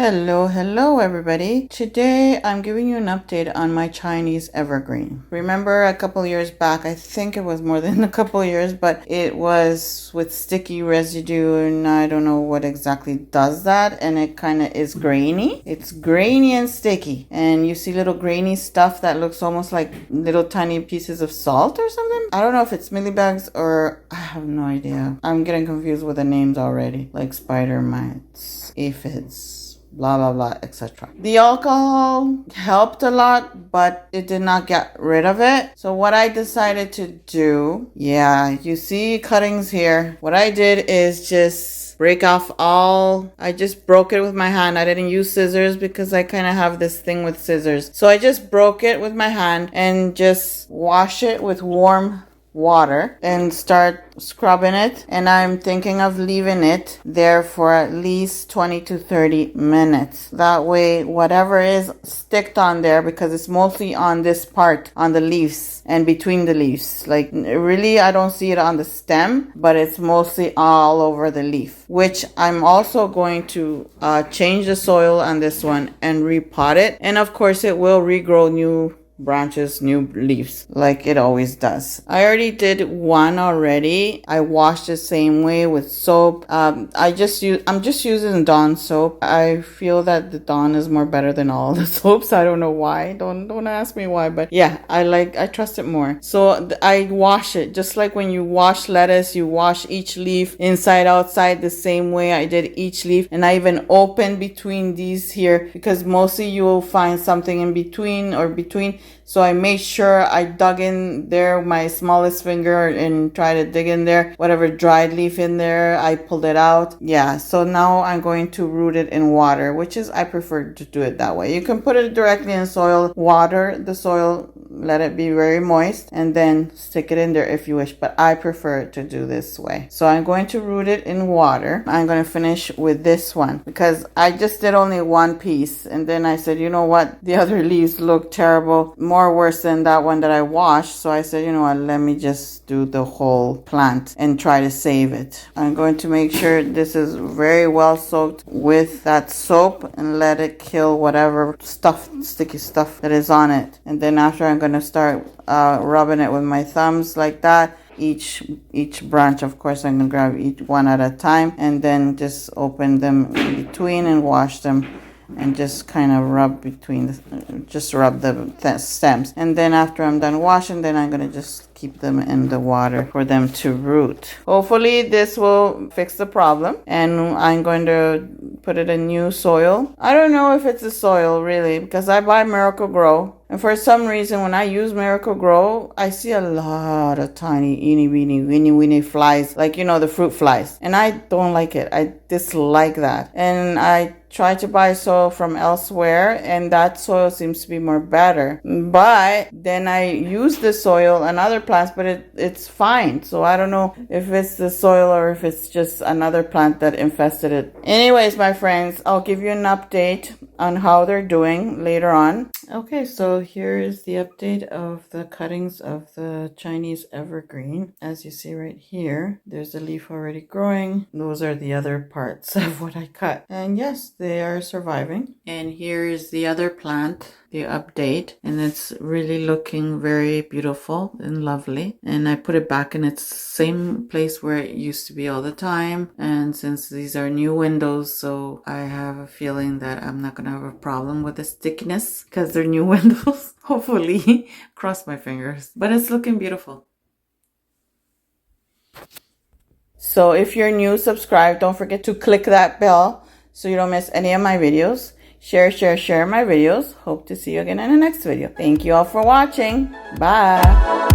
Hello everybody. Today I'm giving you an update on my Chinese evergreen. Remember a couple years back, I think it was more than a couple years, but it was with sticky residue and I don't know what exactly does that, and it kind of is grainy. It's grainy and sticky, and you see little grainy stuff that looks almost like little tiny pieces of salt or something. I don't know if it's millibugs or I have no idea. I'm getting confused with the names already, like spider mites, aphids, blah blah blah, etc. The alcohol helped a lot, but it did not get rid of it. So what I decided to do, you see cuttings here. What I did is just break off I just broke it with my hand. I didn't use scissors because I kind of have this thing with scissors. So I just broke it with my hand and just wash it with warm water and start scrubbing it, and I'm thinking of leaving it there for at least 20 to 30 minutes. That way whatever is sticked on there, because it's mostly on this part, on the leaves and between the leaves, like really I don't see it on the stem, but it's mostly all over the leaf, which I'm also going to change the soil on this one and repot it, and of course it will regrow new branches, new leaves, like it always does. I already did one already. I washed the same way with soap. I'm just using Dawn soap. I feel that the Dawn is more better than all the soaps. I don't know why. Don't ask me why, but yeah, I trust it more. So I wash it just like when you wash lettuce, you wash each leaf inside outside the same way I did each leaf. And I even opened between these here because mostly you will find something in between or between. So I made sure I dug in there my smallest finger and try to dig in there. Whatever dried leaf in there, I pulled it out. Yeah, so now I'm going to root it in water, which is, I prefer to do it that way. You can put it directly in soil, water the soil, let it be very moist, and then stick it in there if you wish. But I prefer to do this way. So I'm going to root it in water. I'm going to finish with this one because I just did only one piece. And then I said, you know what? The other leaves look terrible, more worse than that one that I washed. So I said, you know what? Let me just do the whole plant and try to save it. I'm going to make sure this is very well soaked with that soap and let it kill whatever stuff, sticky stuff that is on it. And then after, I'm going to start rubbing it with my thumbs like that. Each branch, of course, I'm going to grab each one at a time and then just open them in between and wash them. And just kind of rub between the stems. And then after I'm done washing, then I'm going to just keep them in the water for them to root. Hopefully this will fix the problem. And I'm going to put it in new soil. I don't know if it's the soil really, because I buy Miracle-Gro. And for some reason, when I use Miracle-Gro, I see a lot of tiny, weeny flies, like, you know, the fruit flies. And I don't like it. I dislike that. And I try to buy soil from elsewhere, and that soil seems to be more better. But then I use the soil on other plants, but it's fine. So I don't know if it's the soil or if it's just another plant that infested it. Anyways, my friends, I'll give you an update on how they're doing later on. Okay, so here is the update of the cuttings of the Chinese evergreen. As you see right here, there's a leaf already growing. Those are the other parts of what I cut. And yes, they are surviving. And here is the other plant, the update, and it's really looking very beautiful and lovely. And I put it back in its same place where it used to be all the time. And since these are new windows, so I have a feeling that I'm not gonna have a problem with the stickiness because they're new windows. Hopefully. Cross my fingers. But it's looking beautiful. So if you're new, subscribe. Don't forget to click that bell so you don't miss any of my videos. Share my videos. Hope to see you again in the next video. Thank you all for watching. Bye.